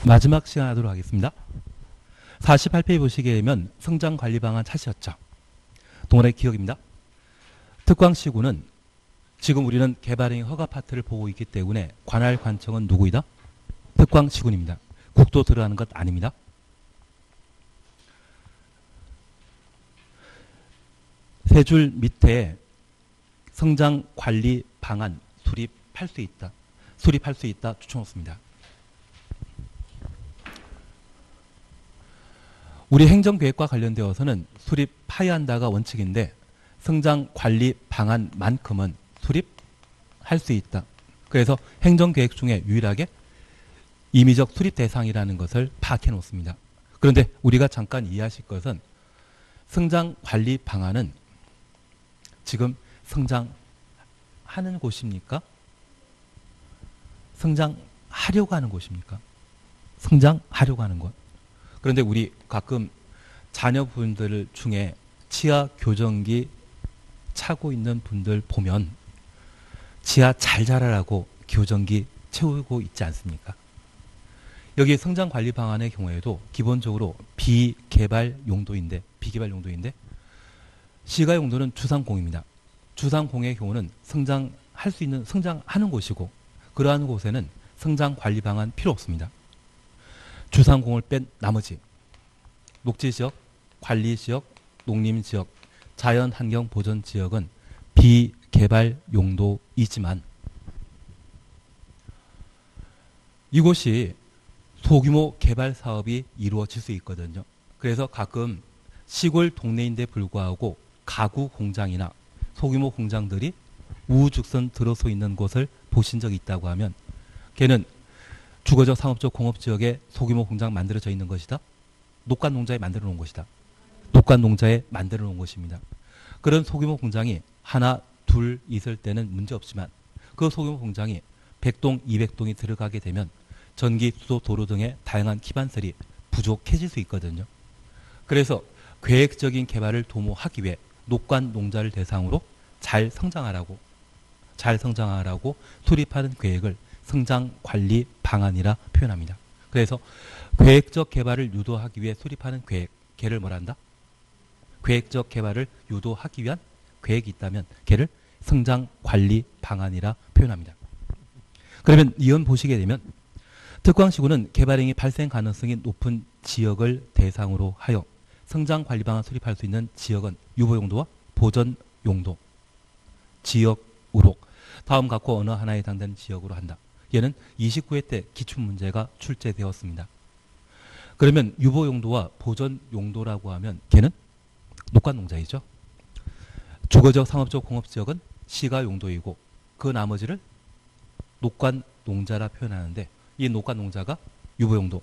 마지막 시간 하도록 하겠습니다. 48페이지 보시게 되면 성장관리방안 찾으셨죠. 동원의 기억입니다. 특광시구는 지금 우리는 개발행위 허가 파트를 보고 있기 때문에 관할 관청은 누구이다? 특광시군입니다. 국도 들어가는 것 아닙니다. 세 줄 밑에 성장관리 방안 수립할 수 있다. 수립할 수 있다 추천했습니다. 우리 행정계획과 관련되어서는 수립하여야 한다가 원칙인데 성장관리 방안만큼은 수립할 수 있다. 그래서 행정계획 중에 유일하게 임의적 수립 대상이라는 것을 파악해 놓습니다. 그런데 우리가 잠깐 이해하실 것은 성장관리 방안은 지금 성장하는 곳입니까? 성장하려고 하는 곳입니까? 성장하려고 하는 곳. 그런데 우리 가끔 자녀분들 중에 치아 교정기 차고 있는 분들 보면 치아 잘 자라라고 교정기 채우고 있지 않습니까? 여기 성장관리 방안의 경우에도 기본적으로 비개발 용도인데 시가 용도는 주상공입니다. 주상공의 경우는 성장할 수 있는 성장하는 곳이고 그러한 곳에는 성장관리 방안 필요 없습니다. 주상공을 뺀 나머지 녹지지역, 관리지역, 농림지역, 자연환경보전지역은 비개발 용도이지만 이곳이 소규모 개발 사업이 이루어질 수 있거든요. 그래서 가끔 시골 동네인데 불구하고 가구 공장이나 소규모 공장들이 우후죽순 들어서 있는 곳을 보신 적이 있다고 하면 걔는 주거적, 상업적, 공업지역에 소규모 공장 만들어져 있는 것이다. 녹간농자에 만들어 놓은 것이다. 녹간농자에 만들어 놓은 것입니다. 그런 소규모 공장이 하나, 둘 있을 때는 문제없지만 그 소규모 공장이 100동, 200동이 들어가게 되면 전기, 수도, 도로 등의 다양한 기반설이 부족해질 수 있거든요. 그래서 계획적인 개발을 도모하기 위해 녹간농자를 대상으로 잘 성장하라고 수립하는 계획을 성장관리 방안이라 표현합니다. 그래서 계획적 개발을 유도하기 위해 수립하는 계획, 걔를 뭐라 한다? 계획적 개발을 유도하기 위한 계획이 있다면 걔를 성장관리 방안이라 표현합니다. 그러면 이연 보시게 되면 특광시구는 개발행위 발생 가능성이 높은 지역을 대상으로 하여 성장관리 방안 수립할 수 있는 지역은 유보용도와 보전용도 지역으로 다음 각호 어느 하나에 해당되는 지역으로 한다. 얘는 29회 때 기출문제가 출제되었습니다. 그러면 유보용도와 보전용도라고 하면 걔는 녹간농자이죠. 주거적, 상업적, 공업지역은 시가용도이고 그 나머지를 녹간농자라 표현하는데 이 녹간농자가 유보용도,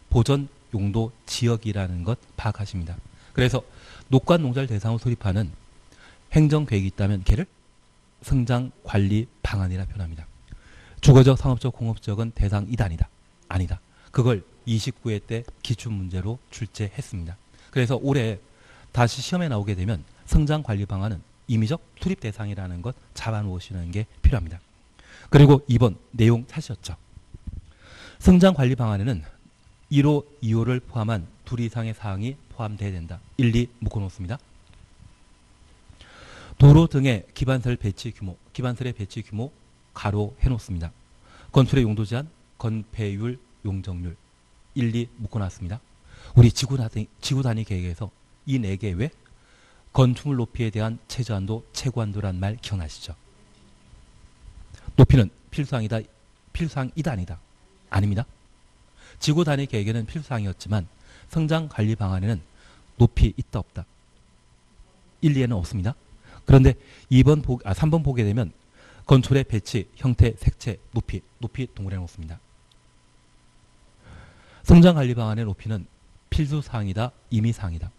보전용도 지역이라는 것 파악하십니다. 그래서 녹간농자를 대상으로 수립하는 행정계획이 있다면 걔를 성장관리 방안이라 표현합니다. 주거적, 상업적, 공업지역은 대상이다 아니다. 그걸 29회 때 기출문제로 출제했습니다. 그래서 올해 다시 시험에 나오게 되면 성장관리 방안은 임의적 수립 대상이라는 것 잡아놓으시는 게 필요합니다. 그리고 2번 내용 찾으셨죠? 성장관리 방안에는 1호, 2호를 포함한 둘 이상의 사항이 포함돼야 된다. 1, 2 묶어놓습니다. 도로 등의 기반설 배치 규모, 기반설의 배치 규모 가로 해놓습니다. 건설의 용도 제한, 건폐율, 용적률 1, 2 묶어놨습니다. 우리 지구단위 계획에서 이 4개 외 건축물 높이에 대한 최저한도, 최고한도란 말 기억나시죠? 높이는 필수사항이다 아니다? 아닙니다. 지구단위 계획에는 필수사항이었지만 성장관리 방안에는 높이 있다 없다? 1, 2에는 없습니다. 그런데 3번 보게 되면 건축의 배치, 형태, 색채, 높이 동그래 놓습니다. 성장관리 방안의 높이는 필수사항이다, 임의사항이다?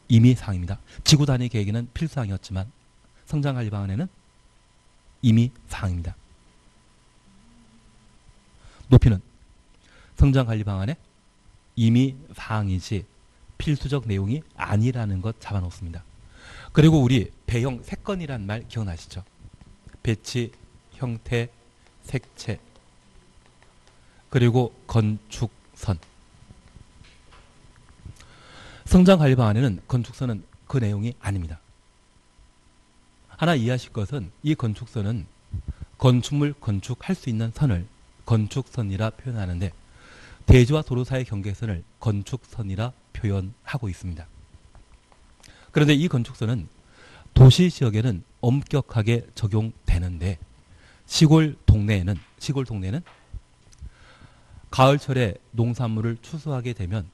임의사항입니다. 지구단위 계획에는 필수사항이었지만 성장관리 방안에는 임의사항입니다. 높이는 성장관리 방안의 임의사항이지 필수적 내용이 아니라는 것 잡아놓습니다. 그리고 우리 배형 색건이란 말 기억나시죠? 배치, 형태, 색채. 그리고 건축선. 성장관리 방안에는 건축선은 그 내용이 아닙니다. 하나 이해하실 것은 이 건축선은 건축물 건축할 수 있는 선을 건축선이라 표현하는데 대지와 도로 사이의 경계선을 건축선이라 표현하고 있습니다. 그런데 이 건축선은 도시 지역에는 엄격하게 적용되는데 시골 동네에는 가을철에 농산물을 추수하게 되면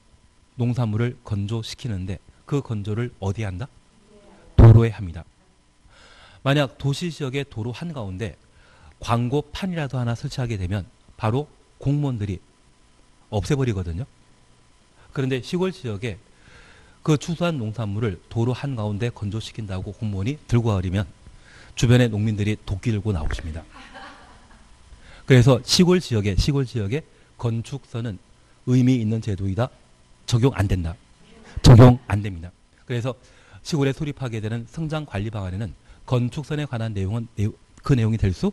농산물을 건조시키는데 그 건조를 어디에 한다? 도로에 합니다. 만약 도시 지역의 도로 한가운데 광고판이라도 하나 설치하게 되면 바로 공무원들이 없애버리거든요. 그런데 시골 지역에 그 추수한 농산물을 도로 한가운데 건조시킨다고 공무원이 들고 가버리면 주변의 농민들이 도끼 들고 나오십니다. 그래서 시골 지역에 건축선은 의미 있는 제도이다. 적용 안 된다. 적용 안 됩니다. 그래서 시골에 수립하게 되는 성장관리 방안에는 건축선에 관한 내용은 그 내용이 될 수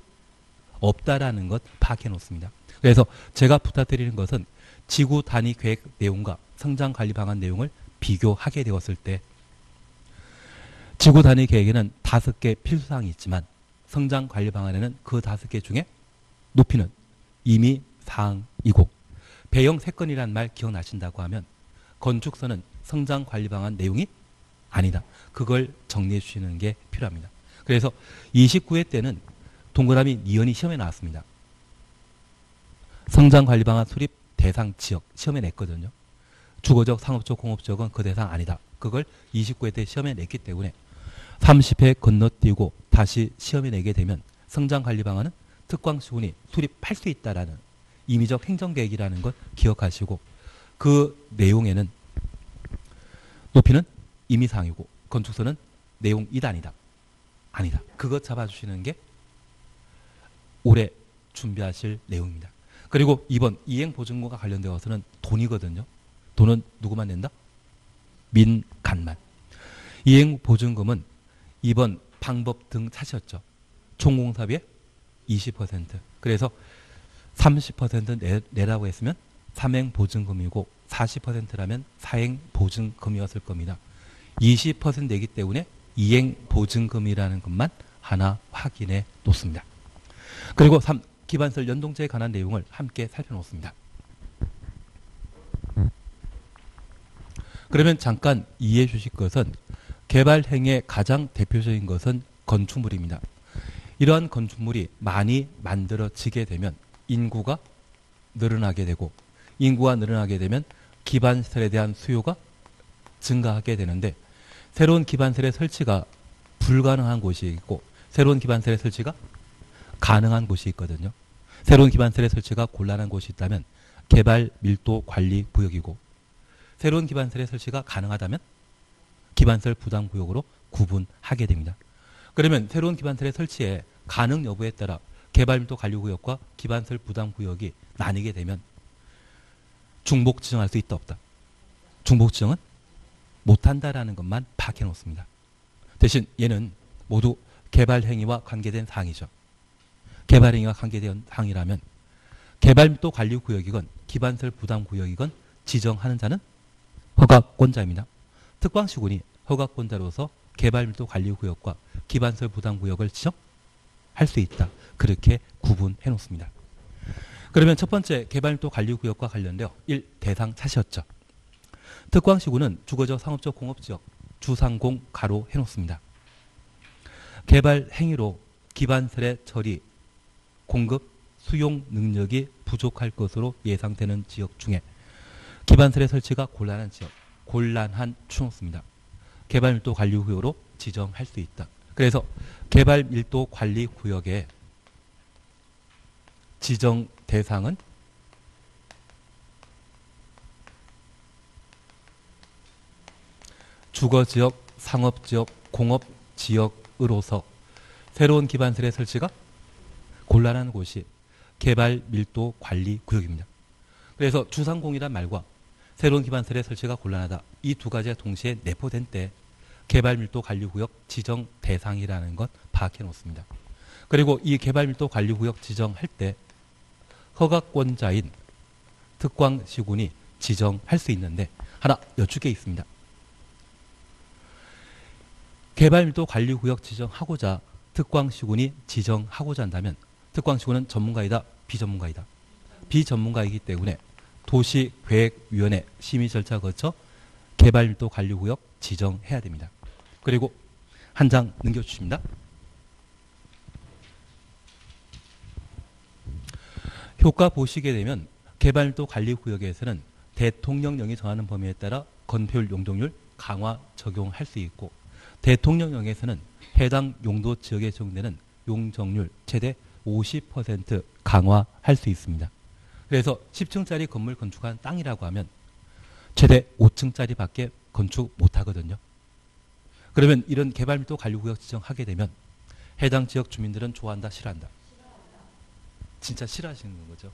없다라는 것 파악해 놓습니다. 그래서 제가 부탁드리는 것은 지구 단위 계획 내용과 성장관리 방안 내용을 비교하게 되었을 때 지구 단위 계획에는 5개 필수사항이 있지만 성장관리 방안에는 그 5개 중에 높이는 이미 사항이고 배영 3건이라는 말 기억나신다고 하면 건축선은 성장관리 방안 내용이 아니다. 그걸 정리해 주시는 게 필요합니다. 그래서 29회 때는 동그라미 니은이 시험에 나왔습니다. 성장관리 방안 수립 대상 지역 시험에 냈거든요. 주거적, 상업적, 공업적은 그 대상 아니다. 그걸 29회 때 시험에 냈기 때문에 30회 건너뛰고 다시 시험에 내게 되면 성장관리 방안은 특광시군이 수립할 수 있다라는 임의적 행정계획이라는 걸 기억하시고 그 내용에는 높이는 임의사항이고 건축선은 내용 이단이다. 아니다. 그것 잡아주시는 게 올해 준비하실 내용입니다. 그리고 이번 이행보증금과 관련되어서는 돈이거든요. 돈은 누구만 낸다? 민간만. 이행보증금은 이번 방법 등 차시였죠. 총공사비의 20%. 그래서 30% 내라고 했으면 삼행보증금이고 40%라면 사행보증금이었을 겁니다. 20% 내기 때문에 이행보증금이라는 것만 하나 확인해 놓습니다. 그리고 3. 기반설 연동제에 관한 내용을 함께 살펴놓습니다. 그러면 잠깐 이해해 주실 것은 개발행위의 가장 대표적인 것은 건축물입니다. 이러한 건축물이 많이 만들어지게 되면 인구가 늘어나게 되고 인구가 늘어나게 되면 기반시설에 대한 수요가 증가하게 되는데 새로운 기반시설의 설치가 불가능한 곳이 있고 새로운 기반시설의 설치가 가능한 곳이 있거든요. 새로운 기반시설의 설치가 곤란한 곳이 있다면 개발 밀도 관리 구역이고 새로운 기반시설의 설치가 가능하다면 기반시설 부담 구역으로 구분하게 됩니다. 그러면 새로운 기반시설의 설치에 가능 여부에 따라 개발 밀도 관리 구역과 기반시설 부담 구역이 나뉘게 되면 중복 지정할 수 있다 없다. 중복 지정은 못한다라는 것만 파악해 놓습니다. 대신 얘는 모두 개발 행위와 관계된 사항이죠. 개발 행위와 관계된 사항이라면 개발 밀도 관리 구역이건 기반시설 부담 구역이건 지정하는 자는 허가권자입니다. 특광시군이 허가권자로서 개발 밀도 관리 구역과 기반시설 부담 구역을 지정할 수 있다. 그렇게 구분해 놓습니다. 그러면 첫 번째 개발 밀도 관리 구역과 관련되어 1. 대상 차시였죠. 특광시군은 주거적, 상업적, 공업지역 주상공 가로 해놓습니다. 개발 행위로 기반설의 처리, 공급, 수용 능력이 부족할 것으로 예상되는 지역 중에 기반설의 설치가 곤란한 지역, 곤란한 추놓습니다. 개발 밀도 관리 구역으로 지정할 수 있다. 그래서 개발 밀도 관리 구역의 지정 대상은 주거지역, 상업지역, 공업지역으로서 새로운 기반설의 설치가 곤란한 곳이 개발 밀도 관리 구역입니다. 그래서 주상공이란 말과 새로운 기반설의 설치가 곤란하다. 이 두 가지가 동시에 내포된 때 개발 밀도 관리 구역 지정 대상이라는 것 파악해 놓습니다. 그리고 이 개발 밀도 관리 구역 지정할 때 허가권자인 특광시군이 지정할 수 있는데 하나 여쭙게 게 있습니다. 개발밀도 관리구역 지정하고자 특광시군이 지정하고자 한다면 특광시군은 전문가이다, 비전문가이다. 비전문가이기 때문에 도시계획위원회 심의 절차 거쳐 개발밀도 관리구역 지정해야 됩니다. 그리고 한 장 넘겨주십니다. 효과 보시게 되면 개발밀도 관리구역에서는 대통령령이 정하는 범위에 따라 건폐율 용적률 강화 적용할 수 있고 대통령령에서는 해당 용도 지역에 적용되는 용적률 최대 50% 강화할 수 있습니다. 그래서 10층짜리 건물 건축한 땅이라고 하면 최대 5층짜리밖에 건축 못하거든요. 그러면 이런 개발밀도 관리구역 지정하게 되면 해당 지역 주민들은 좋아한다, 싫어한다? 진짜 싫어하시는 거죠.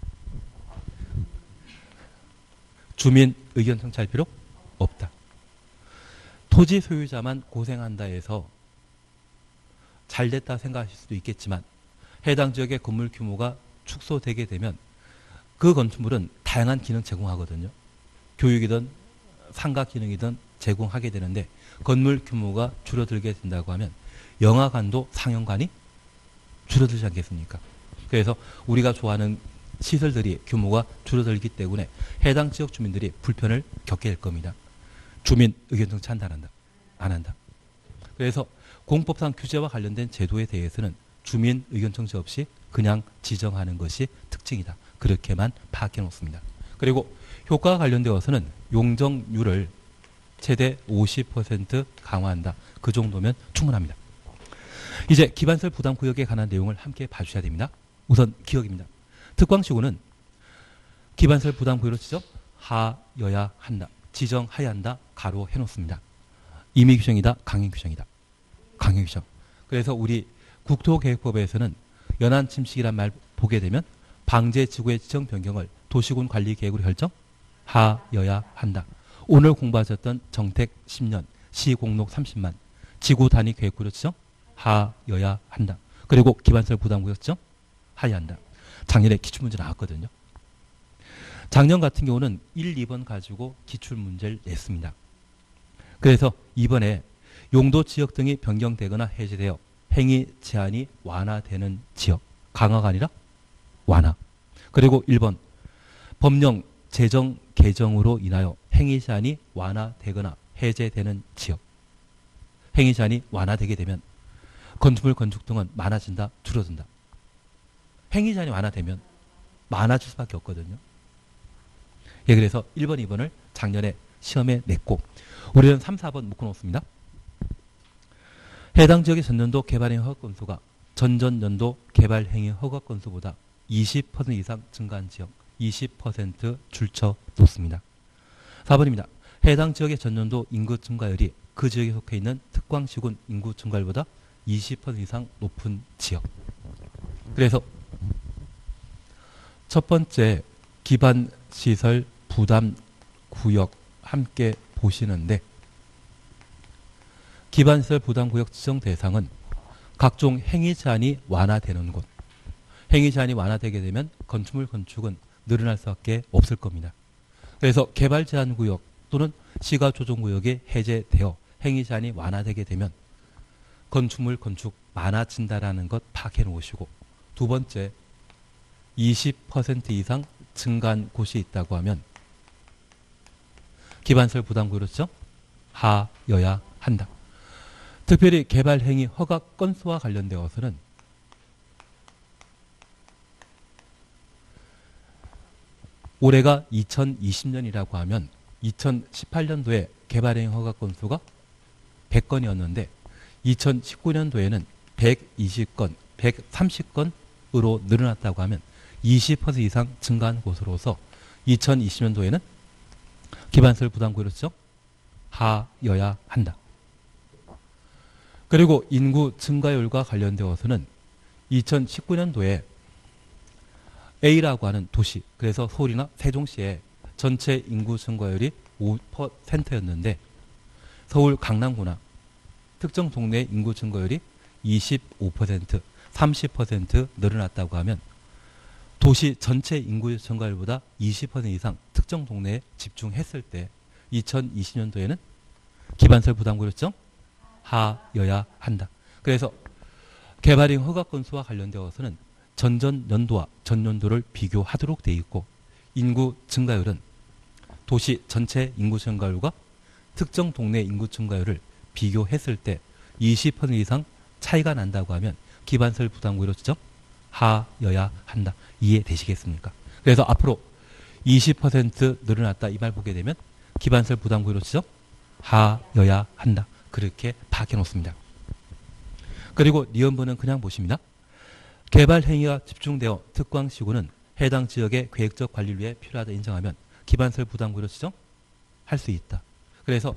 주민 의견 청취할 필요 없다. 토지 소유자만 고생한다 해서 잘됐다 생각하실 수도 있겠지만 해당 지역의 건물 규모가 축소되게 되면 그 건축물은 다양한 기능 제공하거든요. 교육이든 상가 기능이든 제공하게 되는데 건물 규모가 줄어들게 된다고 하면 영화관도 상영관이 줄어들지 않겠습니까? 그래서 우리가 좋아하는 시설들이 규모가 줄어들기 때문에 해당 지역 주민들이 불편을 겪게 될 겁니다. 주민 의견 청취한다, 안 한다? 안 한다. 그래서 공법상 규제와 관련된 제도에 대해서는 주민 의견 청취 없이 그냥 지정하는 것이 특징이다. 그렇게만 파악해 놓습니다. 그리고 효과와 관련되어서는 용적률을 최대 50% 강화한다. 그 정도면 충분합니다. 이제 기반시설 부담구역에 관한 내용을 함께 봐주셔야 됩니다. 우선 기억입니다. 특광시군은 기반시설 부담구역으로 지정하여야 한다. 지정하여야 한다. 가로 해놓습니다. 임의규정이다. 강행규정이다. 강행규정. 그래서 우리 국토계획법에서는 연안침식이란 말 보게 되면 방제지구의 지정 변경을 도시군 관리계획으로 결정하여야 한다. 오늘 공부하셨던 정택 10년, 시공록 30만, 지구 단위 계획구로 지정하여야 한다. 그리고 기반시설 부담구역 지정하여야 한다. 작년에 기출문제 나왔거든요. 작년 같은 경우는 1, 2번 가지고 기출문제를 냈습니다. 그래서 이번에 용도 지역 등이 변경되거나 해제되어 행위 제한이 완화되는 지역, 강화가 아니라 완화. 그리고 1번 법령 제정 개정으로 인하여 행위 제한이 완화되거나 해제되는 지역. 행위 제한이 완화되게 되면 건축물 건축 등은 많아진다, 줄어든다. 행위 제한이 완화되면 많아질 수밖에 없거든요. 예, 그래서 1번, 2번을 작년에 시험에 냈고 우리는 3, 4번 묶어놓습니다. 해당 지역의 전년도 개발행위 허가 건수가 전전년도 개발행위 허가 건수보다 20% 이상 증가한 지역 20% 줄쳐 놓습니다. 4번입니다. 해당 지역의 전년도 인구 증가율이 그 지역에 속해 있는 특광시군 인구 증가율보다 20% 이상 높은 지역. 그래서 첫 번째 기반시설 부담구역 함께 보시는데 기반시설 부담구역 지정 대상은 각종 행위 제한이 완화되는 곳. 행위 제한이 완화되게 되면 건축물 건축은 늘어날 수밖에 없을 겁니다. 그래서 개발 제한 구역 또는 시가 조정 구역이 해제되어 행위 제한이 완화되게 되면 건축물 건축 많아진다라는 것 파악해 놓으시고 두 번째 20% 이상 증가한 곳이 있다고 하면 기반시설 부담구역으로 하여야 한다. 특별히 개발행위 허가 건수와 관련되어서는 올해가 2020년이라고 하면 2018년도에 개발행위 허가 건수가 100건이었는데 2019년도에는 120건, 130건으로 늘어났다고 하면 20% 이상 증가한 곳으로서 2020년도에는 기반시설 부담구역으로 하여야 한다. 그리고 인구 증가율과 관련되어서는 2019년도에 A라고 하는 도시, 그래서 서울이나 세종시의 전체 인구 증가율이 5%였는데 서울 강남구나 특정 동네 인구 증가율이 25%, 30% 늘어났다고 하면 도시 전체 인구 증가율보다 20% 이상 특정 동네에 집중했을 때 2020년도에는 기반설 부담구역 지정 하여야 한다. 그래서 개발행 허가 건수와 관련되어서는 전전년도와 전년도를 비교하도록 되어 있고 인구 증가율은 도시 전체 인구 증가율과 특정 동네 인구 증가율을 비교했을 때 20% 이상 차이가 난다고 하면 기반설 부담구역 지정 하여야 한다. 이해되시겠습니까? 그래서 앞으로 20% 늘어났다 이 말 보게 되면 기반설 부담구역 지정 하여야 한다. 그렇게 박해 놓습니다. 그리고 니은부는 그냥 보십니다. 개발 행위가 집중되어 특광시구는 해당 지역의 계획적 관리를 위해 필요하다 인정하면 기반설 부담구역 지정 할 수 있다. 그래서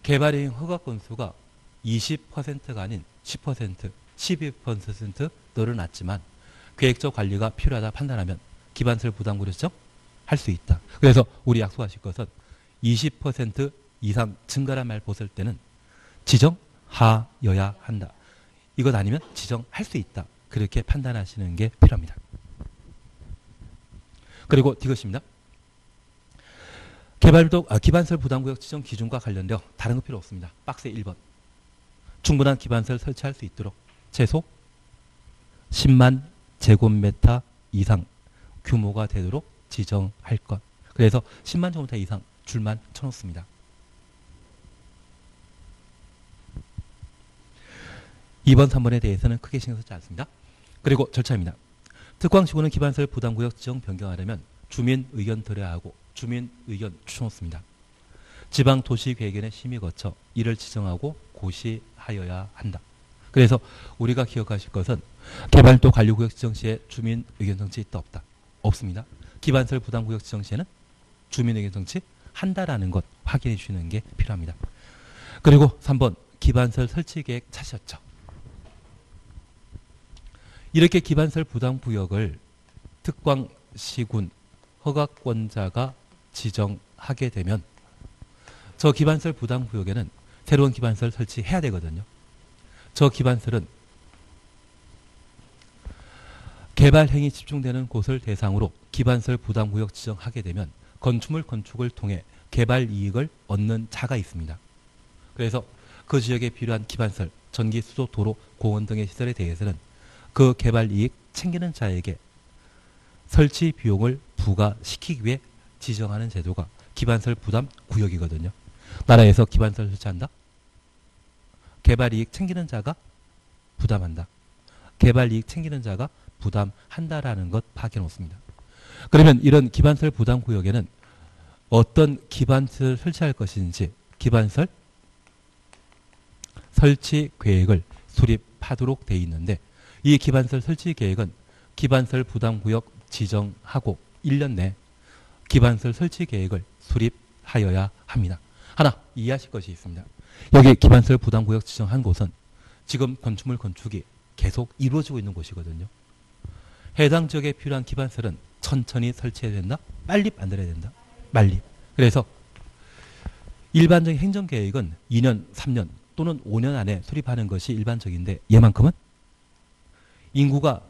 개발 행위 허가 건수가 20%가 아닌 10%, 12% 늘어났지만 계획적 관리가 필요하다 판단하면 기반설 부담구역 지정 할 수 있다. 그래서 우리 약속하실 것은 20% 이상 증가란 말 보실 때는 지정하여야 한다. 이것 아니면 지정할 수 있다. 그렇게 판단하시는 게 필요합니다. 그리고 이것입니다. 기반설 부담구역 지정 기준과 관련되어 다른 거 필요 없습니다. 박스 1번. 충분한 기반설 설치할 수 있도록 최소 10만 제곱미터 이상 규모가 되도록 지정할 것. 그래서 10만 제곱미터 이상 줄만 쳐놓습니다. 2번, 3번에 대해서는 크게 신경 쓰지 않습니다. 그리고 절차입니다. 특광시구는 기반설 부담구역 지정 변경하려면 주민 의견 들어야 하고 주민 의견 추천했습니다. 지방도시계획위원회 심의 거쳐 이를 지정하고 고시하여야 한다. 그래서 우리가 기억하실 것은 개발도 관리구역 지정 시에 주민 의견 정치 있다 없다? 없습니다. 기반설 부담구역 지정 시에는 주민 의견 정치 한다라는 것 확인해 주시는 게 필요합니다. 그리고 3번 기반설 설치 계획 찾으셨죠? 이렇게 기반설 부담구역을 특광시군 허가권자가 지정하게 되면 저 기반설 부담구역에는 새로운 기반설 설치해야 되거든요. 저 기반설은 개발 행위 집중되는 곳을 대상으로 기반설 부담구역 지정하게 되면 건축물 건축을 통해 개발 이익을 얻는 자가 있습니다. 그래서 그 지역에 필요한 기반설, 전기, 수도, 도로, 공원 등의 시설에 대해서는 그 개발 이익 챙기는 자에게 설치 비용을 부과시키기 위해 지정하는 제도가 기반설 부담 구역이거든요. 나라에서 기반설 설치한다? 개발 이익 챙기는 자가 부담한다. 개발 이익 챙기는 자가 부담한다라는 것 파악해 놓습니다. 그러면 이런 기반설 부담 구역에는 어떤 기반설을 설치할 것인지 기반설 설치 계획을 수립하도록 되어 있는데 이 기반설 설치 계획은 기반설 부담구역 지정하고 1년 내 기반설 설치 계획을 수립하여야 합니다. 하나 이해하실 것이 있습니다. 여기 기반설 부담구역 지정한 곳은 지금 건축물 건축이 계속 이루어지고 있는 곳이거든요. 해당 지역에 필요한 기반설은 천천히 설치해야 된다? 빨리 만들어야 된다? 빨리. 그래서 일반적인 행정계획은 2년, 3년 또는 5년 안에 수립하는 것이 일반적인데 얘만큼은 인구가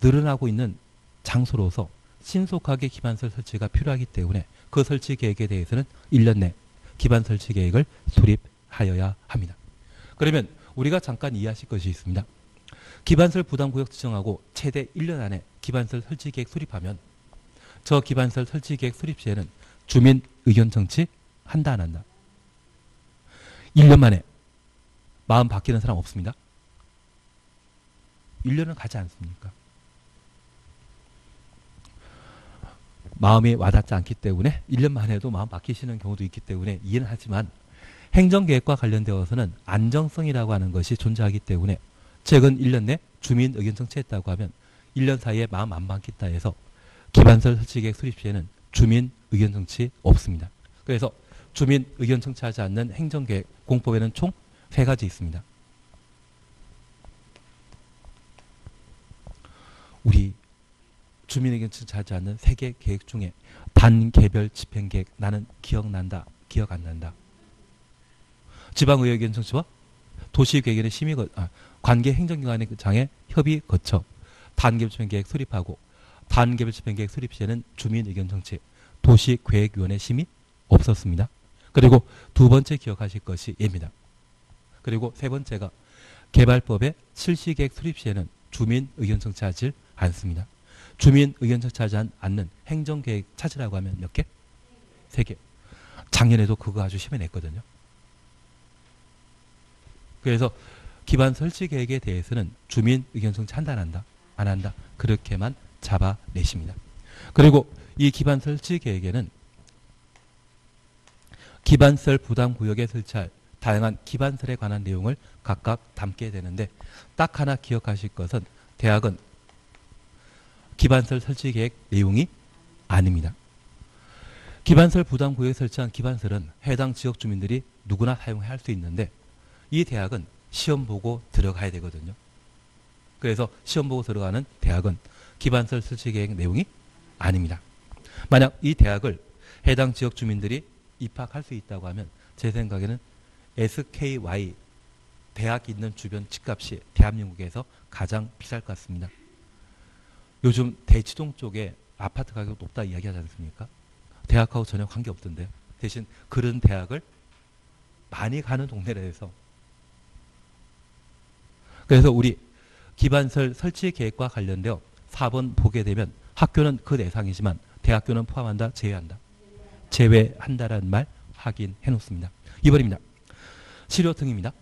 늘어나고 있는 장소로서 신속하게 기반설 설치가 필요하기 때문에 그 설치 계획에 대해서는 1년 내 기반 설치 계획을 수립하여야 합니다. 그러면 우리가 잠깐 이해하실 것이 있습니다. 기반설 부담구역 지정하고 최대 1년 안에 기반설 설치 계획 수립하면 저 기반설 설치 계획 수립 시에는 주민 의견 청취 한다 안 한다? 1년 만에 마음 바뀌는 사람 없습니다. 1년은 가지 않습니까? 마음이 와닿지 않기 때문에 1년만 해도 마음 바뀌시는 경우도 있기 때문에 이해는 하지만 행정계획과 관련되어서는 안정성이라고 하는 것이 존재하기 때문에 최근 1년 내 주민 의견 청취했다고 하면 1년 사이에 마음 안 바뀌었다 해서 기반설 설치계획 수립 시에는 주민 의견 청취 없습니다. 그래서 주민 의견 청취하지 않는 행정계획 공법에는 총 3가지 있습니다. 우리 주민 의견 청취하지 않는 3개 계획 중에 단계별 집행계획 나는 기억난다, 기억 안 난다. 지방의회 의견 청취와 도시계획위원회 심의 관계 행정기관의 장에 협의 거쳐 단계별 집행계획 수립하고 단계별 집행계획 수립 시에는 주민의견정치 도시계획위원회 심의 없었습니다. 그리고 두 번째 기억하실 것이 얘입니다. 그리고 세 번째가 개발법의 실시계획 수립 시에는 주민의견정치하지 않습니다. 주민의견정치하지 않는 행정계획 찾으라고 하면 몇 개? 3개. 작년에도 그거 아주 심해 냈거든요. 그래서 기반 설치 계획에 대해서는 주민 의견 정치 한다 안 한다? 안 한다. 그렇게만 잡아내십니다. 그리고 이 기반 설치 계획에는 기반설 부담 구역에 설치할 다양한 기반설에 관한 내용을 각각 담게 되는데 딱 하나 기억하실 것은 대학은 기반설 설치 계획 내용이 아닙니다. 기반설 부담 구역에 설치한 기반설은 해당 지역 주민들이 누구나 사용할 수 있는데 이 대학은 시험 보고 들어가야 되거든요. 그래서 시험 보고 들어가는 대학은 기반설 설치 계획 내용이 아닙니다. 만약 이 대학을 해당 지역 주민들이 입학할 수 있다고 하면 제 생각에는 SKY 대학 있는 주변 집값이 대한민국에서 가장 비쌀 것 같습니다. 요즘 대치동 쪽에 아파트 가격 높다 이야기하지 않습니까? 대학하고 전혀 관계없던데요. 대신 그런 대학을 많이 가는 동네라서 그래서 우리 기반설 설치 계획과 관련되어 4번 보게 되면 학교는 그 대상이지만 대학교는 포함한다, 제외한다. 제외한다라는 말 확인해 놓습니다. 2번입니다. 실효 등입니다.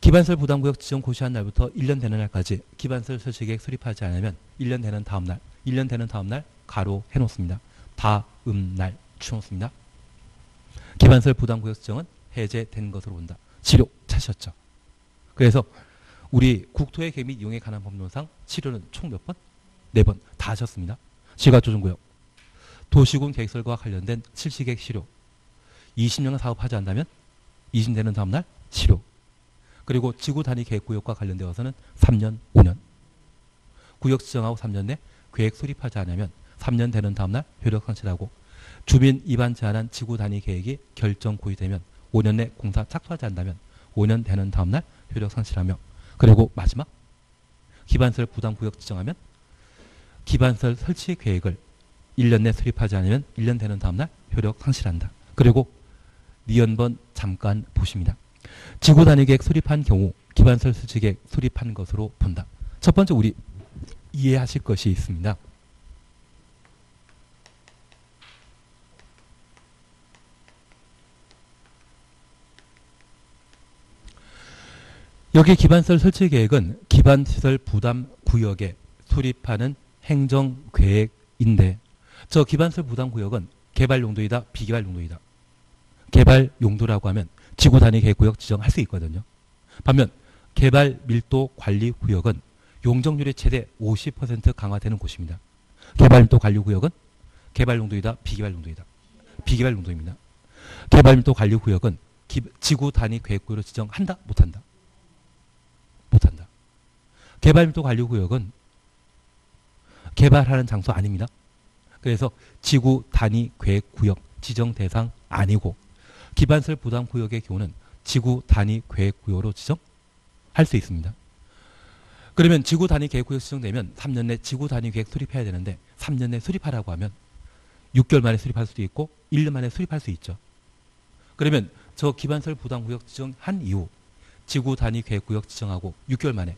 기반설 부담구역 지정 고시한 날부터 1년 되는 날까지 기반설 설치 계획 수립하지 않으면 1년 되는 다음 날, 1년 되는 다음 날 가로 해 놓습니다. 다음 날 추놓습니다. 기반설 부담구역 지정은 해제된 것으로 본다. 실효 찾으셨죠? 그래서 우리 국토의 계획 및 이용에 관한 법률상 실효는 총 몇 번? 4번 다 하셨습니다. 지각조정구역 도시군 계획설과 관련된 실시계획 실효 20년간 사업하지 않는다면 20년 되는 다음날 실효. 그리고 지구 단위 계획구역과 관련되어서는 3년, 5년. 구역 지정하고 3년 내 계획 수립하지 않으면 3년 되는 다음날 효력 상실하고 주민 입안 제한한 지구 단위 계획이 결정 고의되면 5년 내 공사 착수하지 않는다면 5년 되는 다음날 효력 상실하며 그리고 마지막 기반설 부담구역 지정하면 기반설 설치 계획을 1년 내 수립하지 않으면 1년 되는 다음날 효력 상실한다. 그리고 니은번 잠깐 보십니다. 지구 단위 계획 수립한 경우 기반설 설치 계획 수립한 것으로 본다. 첫 번째 우리 이해하실 것이 있습니다. 여기 기반설 설치 계획은 기반시설 부담 구역에 수립하는 행정계획인데 저 기반설 부담 구역은 개발 용도이다, 비개발 용도이다. 개발 용도라고 하면 지구 단위 계획구역 지정할 수 있거든요. 반면 개발 밀도 관리 구역은 용적률이 최대 50% 강화되는 곳입니다. 개발 밀도 관리 구역은 개발 용도이다, 비개발 용도이다. 비개발 용도입니다. 개발 밀도 관리 구역은 지구 단위 계획구역으로 지정한다, 못한다. 못한다. 개발 밀도 관리 구역은 개발하는 장소 아닙니다. 그래서 지구 단위 계획구역 지정 대상 아니고 기반설 부담 구역의 경우는 지구 단위 계획구역으로 지정할 수 있습니다. 그러면 지구 단위 계획구역 지정되면 3년 내 지구 단위 계획 수립해야 되는데 3년 내 수립하라고 하면 6개월 만에 수립할 수도 있고 1년 만에 수립할 수 있죠. 그러면 저 기반설 부담 구역 지정한 이후 지구 단위 계획구역 지정하고 6개월 만에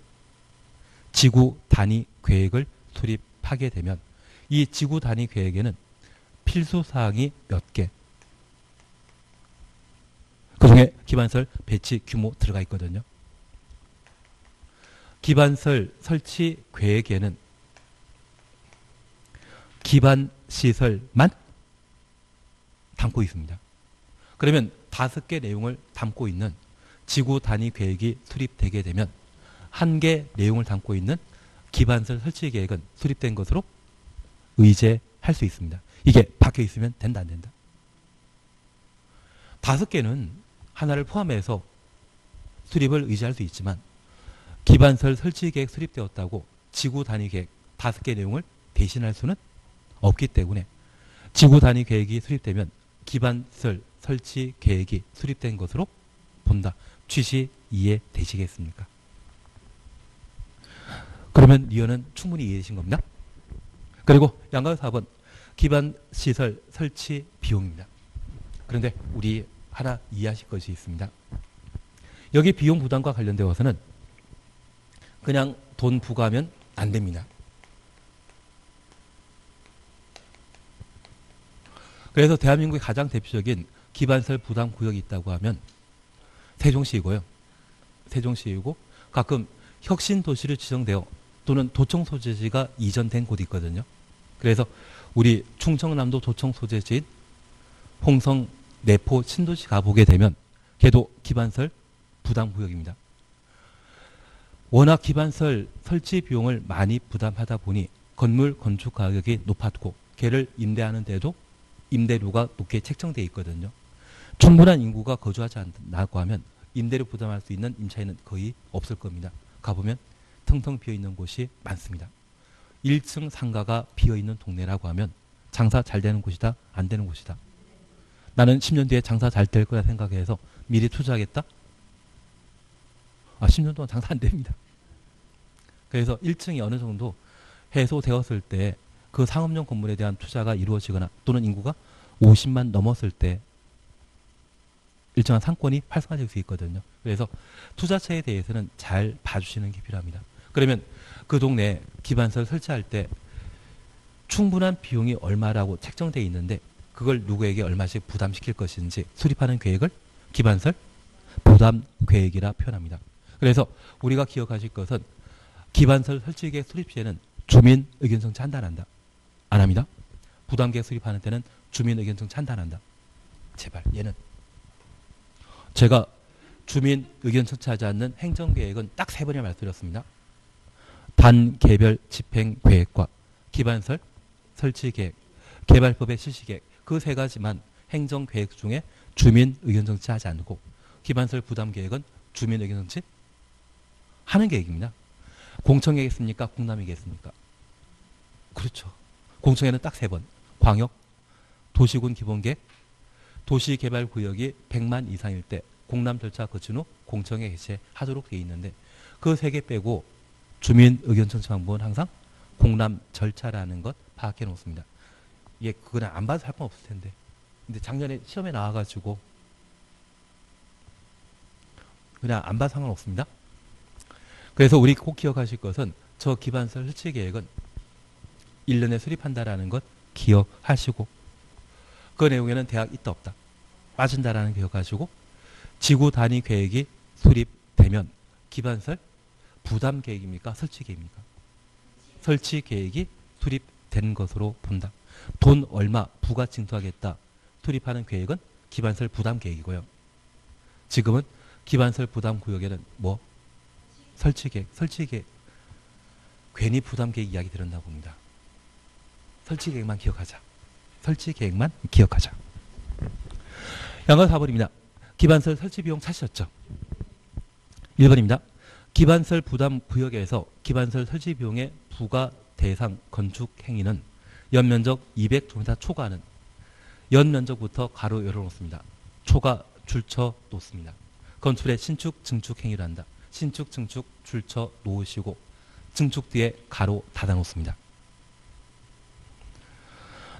지구 단위 계획을 수립하게 되면 이 지구 단위 계획에는 필수 사항이 몇 개? 그중에 기반설 배치 규모 들어가 있거든요. 기반설 설치 계획에는 기반 시설만 담고 있습니다. 그러면 5개 내용을 담고 있는 지구 단위 계획이 수립되게 되면 1개 내용을 담고 있는 기반설 설치 계획은 수립된 것으로 의제할 수 있습니다. 이게 박혀 있으면 된다, 안 된다? 5개는 하나를 포함해서 수립을 의지할 수 있지만 기반설 설치 계획 수립되었다고 지구 단위 계획 5개 내용을 대신할 수는 없기 때문에 지구 단위 계획이 수립되면 기반설 설치 계획이 수립된 것으로 본다. 취지 이해되시겠습니까? 그러면 리언은 충분히 이해되신 겁니다. 그리고 양가 4번 기반시설 설치 비용입니다. 그런데 우리 하나 이해하실 것이 있습니다. 여기 비용 부담과 관련되어서는 그냥 돈 부과하면 안 됩니다. 그래서 대한민국의 가장 대표적인 기반시설 부담 구역이 있다고 하면 세종시이고요. 세종시이고 가끔 혁신도시로 지정되어 또는 도청 소재지가 이전된 곳이 있거든요. 그래서 우리 충청남도 도청 소재지인 홍성, 내포, 신도시 가보게 되면 걔도 기반시설 부담 구역입니다. 워낙 기반시설 설치 비용을 많이 부담하다 보니 건물 건축 가격이 높았고 걔를 임대하는 데도 임대료가 높게 책정되어 있거든요. 충분한 인구가 거주하지 않다고 하면 임대료 부담할 수 있는 임차인은 거의 없을 겁니다. 가보면 텅텅 비어있는 곳이 많습니다. 1층 상가가 비어있는 동네라고 하면 장사 잘 되는 곳이다? 안 되는 곳이다? 나는 10년 뒤에 장사 잘 될 거라 생각해서 미리 투자하겠다? 10년 동안 장사 안 됩니다. 그래서 1층이 어느 정도 해소되었을 때 그 상업용 건물에 대한 투자가 이루어지거나 또는 인구가 50만 넘었을 때 일정한 상권이 활성화될 수 있거든요. 그래서 투자처에 대해서는 잘 봐주시는 게 필요합니다. 그러면 그 동네에 기반시설 설치할 때 충분한 비용이 얼마라고 책정되어 있는데 그걸 누구에게 얼마씩 부담시킬 것인지 수립하는 계획을 기반시설 부담 계획이라 표현합니다. 그래서 우리가 기억하실 것은 기반시설 설치 계획 수립 시에는 주민 의견 청취 한다 안 한다? 안 합니다. 부담 계획 수립하는 때는 주민 의견 청취 한다 안 한다? 제발 얘는 제가 주민 의견 청취하지 않는 행정계획은 딱 3번이나 말씀드렸습니다. 단계별 집행계획과 기반시설 설치계획, 개발법의 실시계획 그 3가지만 행정계획 중에 주민 의견 청취하지 않고 기반시설 부담계획은 주민 의견 청취 하는 계획입니다. 공청회겠습니까? 공람이겠습니까? 그렇죠. 공청회는 딱 3번. 광역, 도시군 기본계획, 도시개발구역이 100만 이상일 때 공람 절차 거친 후 공청회 개최하도록 되어 있는데 그 3개 빼고 주민 의견 청취 방법은 항상 공람 절차라는 것 파악해 놓습니다. 예, 그거는 안 봐도 할 건 없을 텐데. 근데 작년에 시험에 나와가지고 그냥 안 봐도 상관없습니다. 그래서 우리 꼭 기억하실 것은 저 기반시설 설치 계획은 1년에 수립한다라는 것 기억하시고 그 내용에는 대학 있다 없다 빠진다라는 기억하시고 지구 단위 계획이 수립되면 기반시설 부담 계획입니까? 설치 계획입니까? 설치 계획이 수립된 것으로 본다. 돈 얼마 부가 징수하겠다. 수립하는 계획은 기반시설 부담 계획이고요. 지금은 기반시설 부담 구역에는 뭐? 설치 계획, 설치 계획. 괜히 부담 계획 이야기 들었나 봅니다. 설치 계획만 기억하자. 설치 계획만 기억하자. 양가 4번입니다. 기반시설 설치 비용 찾으셨죠? 1번입니다. 기반시설 부담 구역에서 기반시설 설치 비용의 부과 대상 건축 행위는 연면적 200제곱미터 초과하는 연면적부터 가로 열어놓습니다. 초과 줄쳐 놓습니다. 건축의 신축, 증축 행위를 한다. 신축, 증축 줄쳐 놓으시고 증축 뒤에 가로 닫아 놓습니다.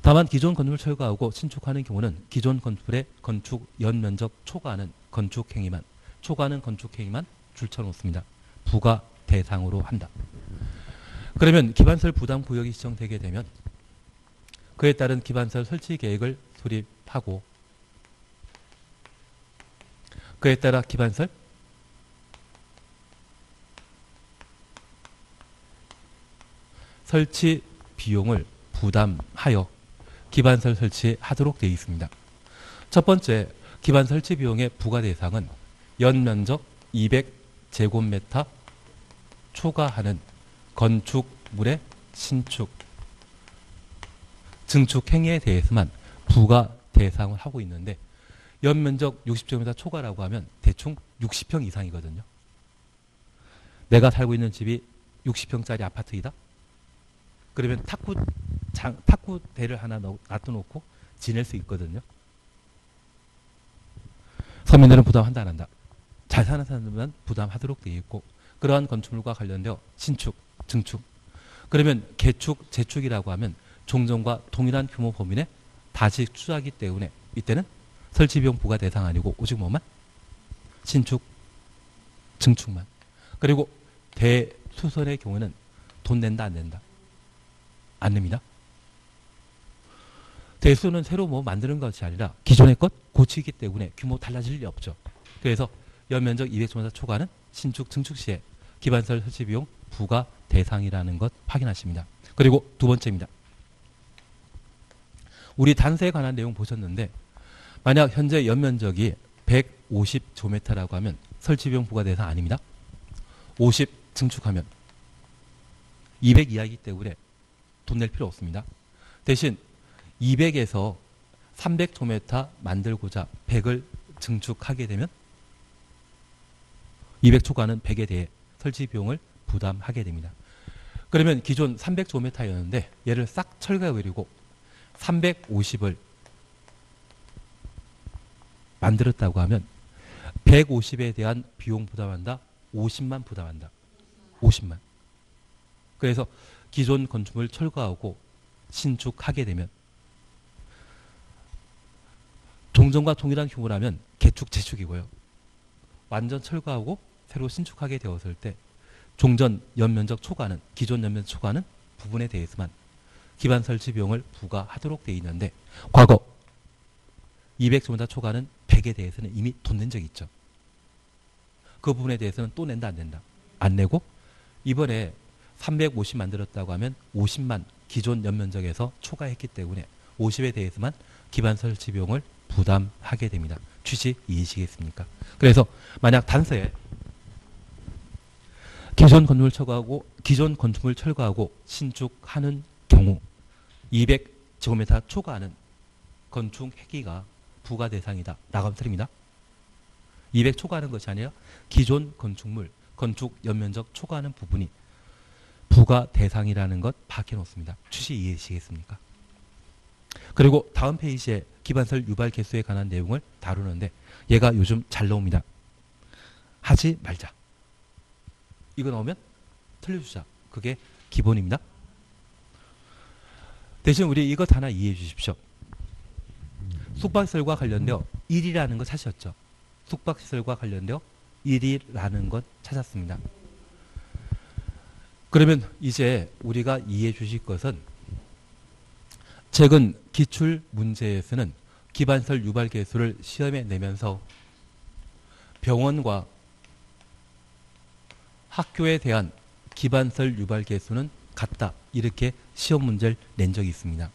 다만 기존 건물을 철거하고 신축하는 경우는 기존 건물의 건축 연면적 초과하는 건축 행위만 초과하는 건축 행위만 줄쳐 놓습니다. 부과 대상으로 한다. 그러면 기반시설 부담 구역이 지정되게 되면 그에 따른 기반시설 설치 계획을 수립하고 그에 따라 기반시설 설치 비용을 부담하여 기반시설 설치하도록 되어 있습니다. 첫 번째, 기반시설 설치 비용의 부과 대상은 연면적 200제곱미터 초과하는 건축물의 신축, 증축 행위에 대해서만 부과 대상을 하고 있는데 연면적 60제곱미터 초과라고 하면 대충 60평 이상이거든요. 내가 살고 있는 집이 60평짜리 아파트이다? 그러면 탁구대를 하나 놔둬놓고 지낼 수 있거든요. 서민들은 부담한다 안 한다? 잘 사는 사람들만 부담하도록 되어 있고 그러한 건축물과 관련되어 신축, 증축 그러면 개축, 재축이라고 하면 종전과 동일한 규모 범위내 다시 투자하기 때문에 이때는 설치비용 부과 대상 아니고 오직 뭐만? 신축, 증축만. 그리고 대수선의 경우에는 돈 낸다 안 낸다? 안 냅니다. 대수는 새로 뭐 만드는 것이 아니라 기존의 것 고치기 때문에 규모 달라질 리 없죠. 그래서 연면적 200제곱미터 초과는 신축, 증축 시에 기반설 설치비용 부과 대상이라는 것 확인하십니다. 그리고 두 번째입니다. 우리 단서에 관한 내용 보셨는데 만약 현재 연면적이 150제곱미터라고 하면 설치비용 부과 대상 아닙니다. 50 증축하면 200 이하이기 때문에 돈 낼 필요 없습니다. 대신 200에서 300제곱미터 만들고자 100을 증축하게 되면 200 초과는 100에 대해 설치 비용을 부담하게 됩니다. 그러면 기존 300제곱미터였는데 얘를 싹 철거해버리고 350을 만들었다고 하면 150에 대한 비용 부담한다? 50만 부담한다. 50만. 그래서 기존 건축물 철거하고 신축하게 되면 종전과 동일한 규모라면 개축, 재축이고요. 완전 철거하고 새로 신축하게 되었을 때 종전 연면적 초과는 기존 연면적 초과는 부분에 대해서만 기반 설치 비용을 부과하도록 되어 있는데 과거 200제곱미터 초과는 100에 대해서는 이미 돈 낸 적이 있죠. 그 부분에 대해서는 또 낸다 안 낸다? 안 내고 이번에 350 만들었다고 하면 50만 기존 연면적에서 초과했기 때문에 50에 대해서만 기반 설치 비용을 부담하게 됩니다. 취지 이해시겠습니까? 그래서 만약 단서에 기존 건축물 철거하고 신축하는 경우 200제곱미터 초과하는 건축 획기가 부과 대상이다. 나가면 틀립니다. 200 초과하는 것이 아니라 기존 건축물, 건축 연면적 초과하는 부분이 부과 대상이라는 것 밝혀 놓습니다. 취지 이해하시겠습니까? 그리고 다음 페이지에 기반설 유발 개수에 관한 내용을 다루는데 얘가 요즘 잘 나옵니다. 하지 말자. 이거 나오면 틀려주자. 그게 기본입니다. 대신 우리 이것 하나 이해해 주십시오. 숙박시설과 관련되어 1이라는 거 찾으셨죠? 숙박시설과 관련되어 1이라는 것 찾았습니다. 그러면 이제 우리가 이해해 주실 것은 최근 기출 문제에서는 기반설 유발 개수를 시험에 내면서 병원과 학교에 대한 기반설 유발 개수는 같다. 이렇게 시험 문제를 낸 적이 있습니다.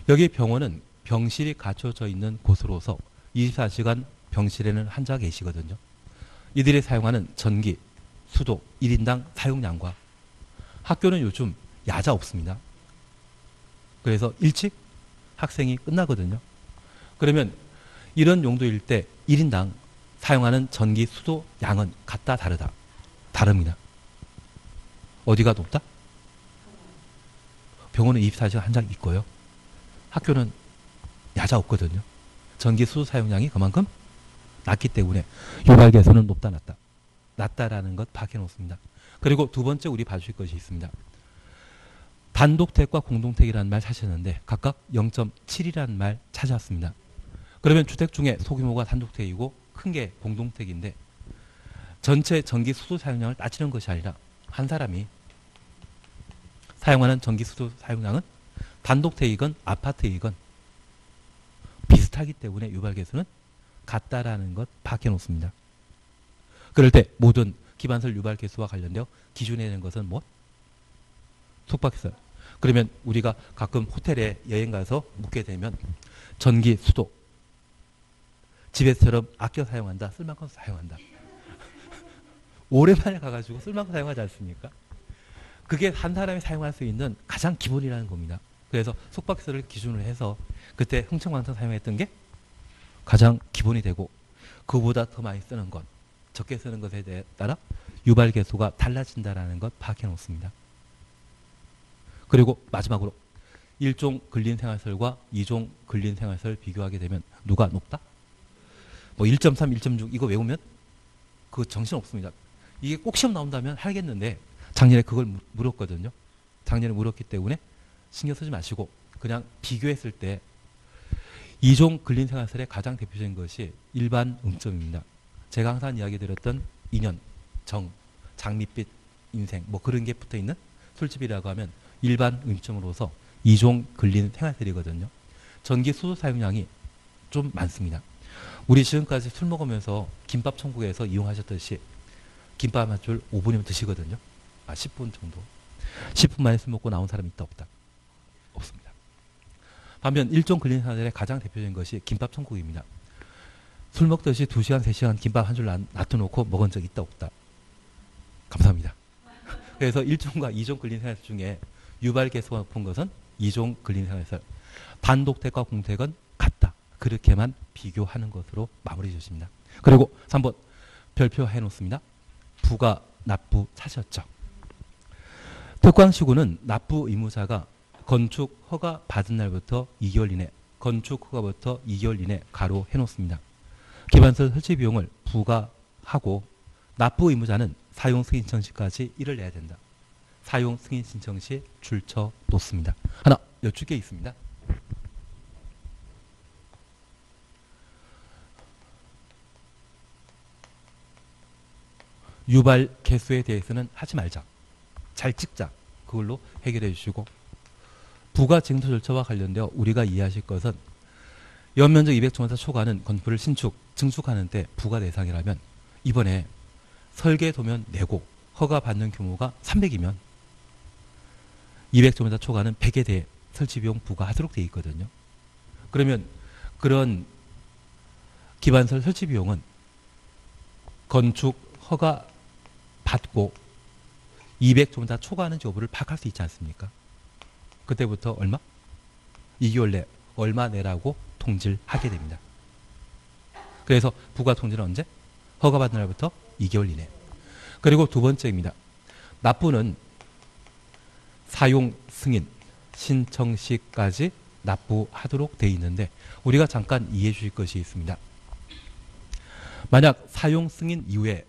여기 병원은 병실이 갖춰져 있는 곳으로서 24시간 병실에는 환자가 계시거든요. 이들이 사용하는 전기, 수도, 1인당 사용량과 학교는 요즘 야자 없습니다. 그래서 일찍 학생이 끝나거든요. 그러면 이런 용도일 때 1인당 사용하는 전기, 수도 양은 같다, 다르다? 다릅니다. 어디가 높다? 병원은 24시간 환자 있고요. 학교는 야자 없거든요. 전기, 수도 사용량이 그만큼 낮기 때문에 유발 개수는 높다, 낮다? 낮다라는 것 밝혀 놓습니다. 그리고 두 번째 우리 봐주실 것이 있습니다. 단독택과 공동택이라는 말 찾으셨는데 각각 0.7이라는 말 찾아왔습니다. 그러면 주택 중에 소규모가 단독택이고 큰 게 공동택인데 전체 전기 수도 사용량을 따지는 것이 아니라 한 사람이 사용하는 전기 수도 사용량은 단독택이건 아파트이건 비슷하기 때문에 유발 개수는 같다라는 것 밝혀 놓습니다. 그럴 때 모든 기반설 유발 개수와 관련되어 기준에 내는 것은 뭐? 숙박시설. 그러면 우리가 가끔 호텔에 여행 가서 묵게 되면 전기, 수도 집에서처럼 아껴 사용한다, 쓸만큼 사용한다. 오랜만에 가가지고 쓸만큼 사용하지 않습니까? 그게 한 사람이 사용할 수 있는 가장 기본이라는 겁니다. 그래서 숙박시설을 기준으로 해서 그때 흥청망청 사용했던 게 가장 기본이 되고 그보다 더 많이 쓰는 것, 적게 쓰는 것에 따라 유발 개수가 달라진다는 것 밝혀 놓습니다. 그리고 마지막으로 1종 근린생활설과 2종 근린생활설 비교하게 되면 누가 높다? 뭐 1.3, 1.6 이거 외우면 그 정신 없습니다. 이게 꼭 시험 나온다면 하겠는데 작년에 그걸 물었거든요. 작년에 물었기 때문에 신경 쓰지 마시고 그냥 비교했을 때 이종 근린생활설의 가장 대표적인 것이 일반 음점입니다. 제가 항상 이야기 드렸던 인연, 정, 장밋빛 인생 뭐 그런 게 붙어있는 술집이라고 하면 일반 음점으로서 이종 근린생활설이거든요. 전기 수도 사용량이 좀 많습니다. 우리 지금까지 술 먹으면서 김밥 천국에서 이용하셨듯이 김밥 한 줄 5분이면 드시거든요. 10분 정도. 10분 만에 술 먹고 나온 사람이 있다 없다? 없습니다. 반면 일종 근린생활의 가장 대표적인 것이 김밥 천국입니다. 술 먹듯이 2시간, 3시간 김밥 한 줄 놔둬놓고 먹은 적 있다 없다? 감사합니다. 그래서 일종과 이종 근린생활설 중에 유발계수가 높은 것은 이종 근린생활설. 단독택과 공택은 같다. 그렇게만 비교하는 것으로 마무리 주십니다. 그리고 3번 별표해 놓습니다. 부가 납부 차셨죠. 특광시구는 납부 의무자가 건축 허가 받은 날부터 2개월 이내, 건축 허가부터 2개월 이내 가로 해놓습니다. 기반설 설치 비용을 부과하고 납부 의무자는 사용 승인 신청 시까지 일을 내야 된다. 사용 승인 신청 시 줄쳐 놓습니다. 하나 여쭐 게 있습니다. 유발 개수에 대해서는 하지 말자. 잘 찍자. 그걸로 해결해 주시고 부가 징수 절차와 관련되어 우리가 이해하실 것은 연면적 200제곱미터 초과하는 건물을 신축, 증축하는 때 부가 대상이라면 이번에 설계 도면 내고 허가 받는 규모가 300이면 200제곱미터 초과하는 100에 대해 설치 비용 부과하도록 되어 있거든요. 그러면 그런 기반설 설치 비용은 건축 허가 받고 200제곱미터 초과하는 여부를 파악할 수 있지 않습니까? 그때부터 얼마? 2개월 내 얼마 내라고 통지를 하게 됩니다. 그래서 부가 통지는 언제? 허가받은 날부터 2개월 이내. 그리고 두 번째입니다. 납부는 사용 승인 신청 시까지 납부하도록 되어 있는데 우리가 잠깐 이해해 주실 것이 있습니다. 만약 사용 승인 이후에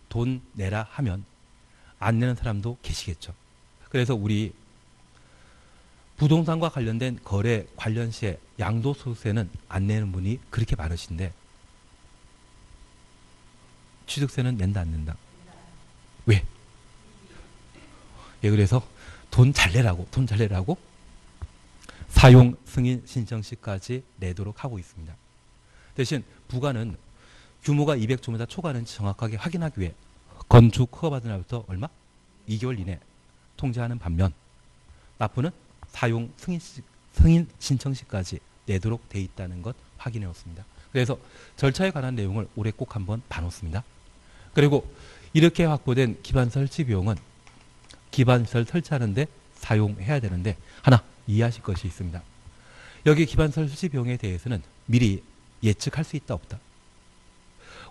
돈 내라 하면 안 내는 사람도 계시겠죠. 그래서 우리 부동산과 관련된 거래 관련 시에 양도소득세는 안 내는 분이 그렇게 많으신데 취득세는 낸다 안 낸다? 왜? 예, 그래서 돈 잘 내라고 사용 승인 신청 시까지 내도록 하고 있습니다. 대신 부가는 규모가 200제곱미터 초과하는지 정확하게 확인하기 위해 건축 허가받은 날부터 얼마? 2개월 이내 통지하는 반면 납부는 사용 승인 신청 시까지 내도록 돼 있다는 것 확인해 놓습니다. 그래서 절차에 관한 내용을 올해 꼭 한번 봐놓습니다. 그리고 이렇게 확보된 기반 설치 비용은 기반시설 설치하는데 사용해야 되는데 하나 이해하실 것이 있습니다. 여기 기반시설 설치 비용에 대해서는 미리 예측할 수 있다 없다?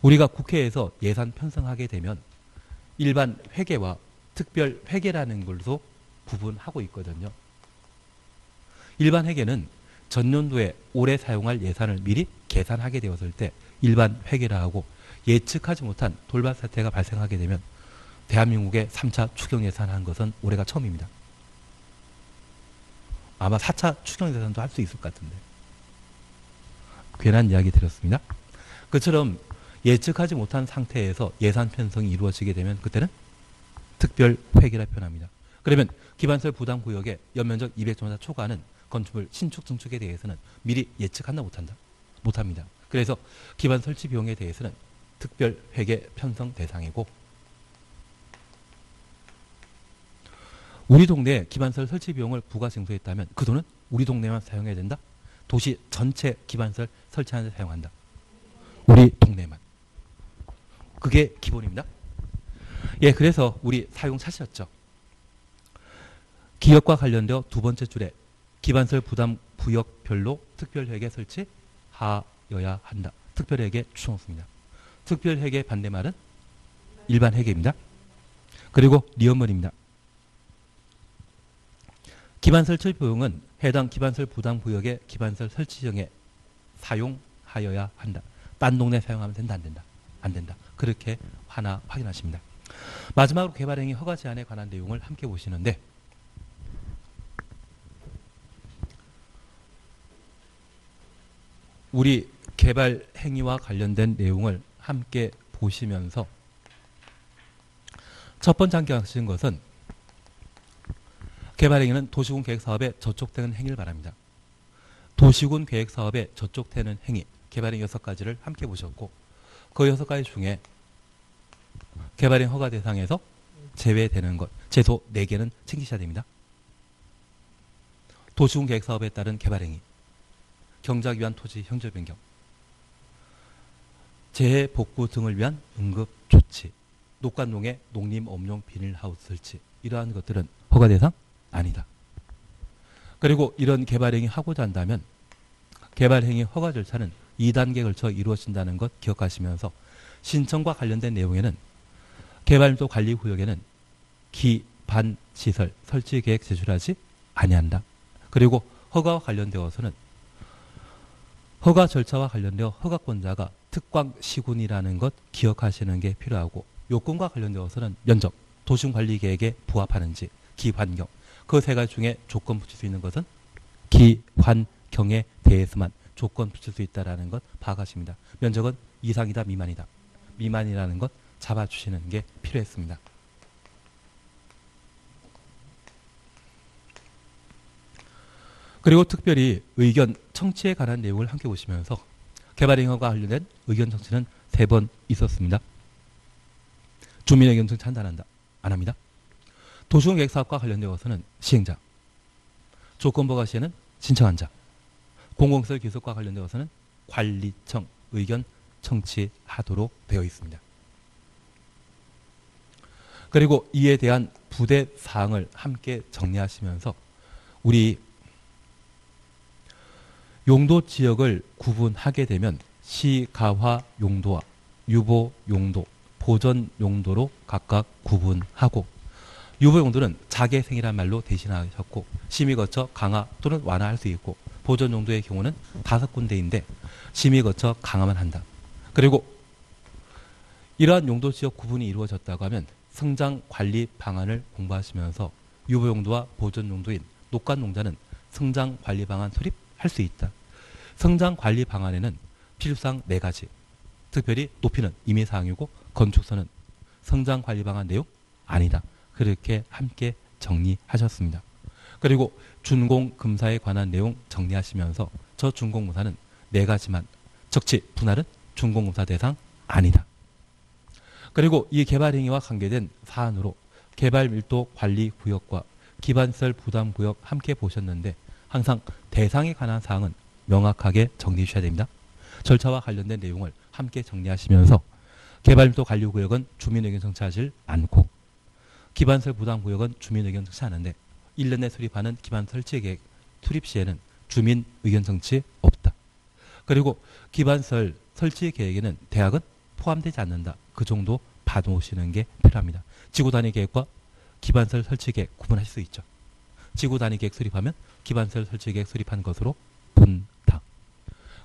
우리가 국회에서 예산 편성하게 되면 일반 회계와 특별 회계라는 걸로 구분하고 있거든요. 일반 회계는 전년도에 올해 사용할 예산을 미리 계산하게 되었을 때 일반 회계라 하고 예측하지 못한 돌발 사태가 발생하게 되면 대한민국의 3차 추경 예산한 것은 올해가 처음입니다. 아마 4차 추경 예산도 할 수 있을 것 같은데 괜한 이야기 드렸습니다. 그처럼 예측하지 못한 상태에서 예산 편성이 이루어지게 되면 그때는 특별 회계라 표현합니다. 그러면 기반시설 부담 구역의 연면적 200제곱미터 초과하는 건축물 신축 증축에 대해서는 미리 예측한다 못한다? 못합니다. 그래서 기반 설치 비용에 대해서는 특별 회계 편성 대상이고 우리 동네에 기반시설 설치 비용을 부가 징수했다면 그 돈은 우리 동네만 사용해야 된다? 도시 전체 기반시설 설치하는 데 사용한다. 우리 동네만. 그게 기본입니다. 예, 그래서 우리 사용 찾으셨죠. 기업과 관련되어 두 번째 줄에 기반시설 부담 구역별로 특별회계 설치하여야 한다. 특별회계 추천없습니다. 특별회계 반대말은 일반회계입니다. 그리고 리얼머리입니다. 기반시설 설치 비용은 해당 기반시설 부담 구역의 기반시설 설치정에 사용하여야 한다. 딴 동네 사용하면 된다 안 된다? 안 된다. 그렇게 하나 확인하십니다. 마지막으로 개발행위 허가 제한에 관한 내용을 함께 보시는데 우리 개발 행위와 관련된 내용을 함께 보시면서 첫 번째 함께 하시는 것은 개발 행위는 도시군 계획 사업에 저촉되는 행위를 말합니다. 도시군 계획 사업에 저촉되는 행위, 개발 행위 6가지를 함께 보셨고 그 6가지 중에 개발 행위 허가 대상에서 제외되는 것, 최소 4개는 챙기셔야 됩니다. 도시군 계획 사업에 따른 개발 행위, 경작 위한 토지 형질 변경, 재해 복구 등을 위한 응급 조치, 녹관농의 농림 업용 비닐하우스 설치, 이러한 것들은 허가 대상 아니다. 그리고 이런 개발 행위 하고자 한다면 개발 행위 허가 절차는 2단계에 걸쳐 이루어진다는 것 기억하시면서 신청과 관련된 내용에는 개발밀도 관리 구역에는 기반 시설 설치 계획 제출하지 아니한다. 그리고 허가와 관련되어서는 허가 절차와 관련되어 허가권자가 특광 시군이라는 것 기억하시는 게 필요하고, 요건과 관련되어서는 면적, 도시관리계획에 부합하는지, 기환경, 그 3가지 중에 조건 붙일 수 있는 것은 기환경에 대해서만 조건 붙일 수 있다는 것 파악하십니다. 면적은 이상이다, 미만이다. 미만이라는 것 잡아주시는 게 필요했습니다. 그리고 특별히 의견 청취에 관한 내용을 함께 보시면서 개발행위와 관련된 의견 청취는 3번 있었습니다. 주민 의견 청취 한다, 안 합니다. 도시군 계획 사업과 관련되어서는 시행자, 조건부가 시에는 신청한 자, 공공시설 기술과 관련되어서는 관리청 의견 청취하도록 되어 있습니다. 그리고 이에 대한 부대 사항을 함께 정리하시면서 우리 용도 지역을 구분하게 되면 시가화 용도와 유보 용도, 보전 용도로 각각 구분하고, 유보 용도는 자개생이란 말로 대신하셨고 심의 거쳐 강화 또는 완화할 수 있고, 보전 용도의 경우는 5군데인데 심의 거쳐 강화만 한다. 그리고 이러한 용도 지역 구분이 이루어졌다고 하면 성장 관리 방안을 공부하시면서 유보 용도와 보전 용도인 녹관 농자는 성장 관리 방안 수립할 수 있다. 성장 관리 방안에는 필수사항 4가지, 특별히 높이는 임의사항이고 건축선은 성장 관리 방안 내용 아니다. 그렇게 함께 정리하셨습니다. 그리고 준공금사에 관한 내용 정리하시면서 저 준공금사는 4가지만, 적치 분할은 준공금사 대상 아니다. 그리고 이 개발행위와 관계된 사안으로 개발밀도 관리구역과 기반시설 부담구역 함께 보셨는데 항상 대상에 관한 사항은 명확하게 정리해 주셔야 됩니다. 절차와 관련된 내용을 함께 정리하시면서 개발밀도 관리구역은 주민의견 청취하지 않고 기반시설 부담구역은 주민의견 청취하는데 1년 내 수립하는 기반 설치계획 수립 시에는 주민의견 청취 없다. 그리고 기반시설 설치계획에는 대학은 포함되지 않는다. 그 정도 봐놓으시는 게 필요합니다. 지구단위 계획과 기반시설 설치계획 구분하실 수 있죠. 지구단위 계획 수립하면 기반시설 설치계획 수립한 것으로 본다.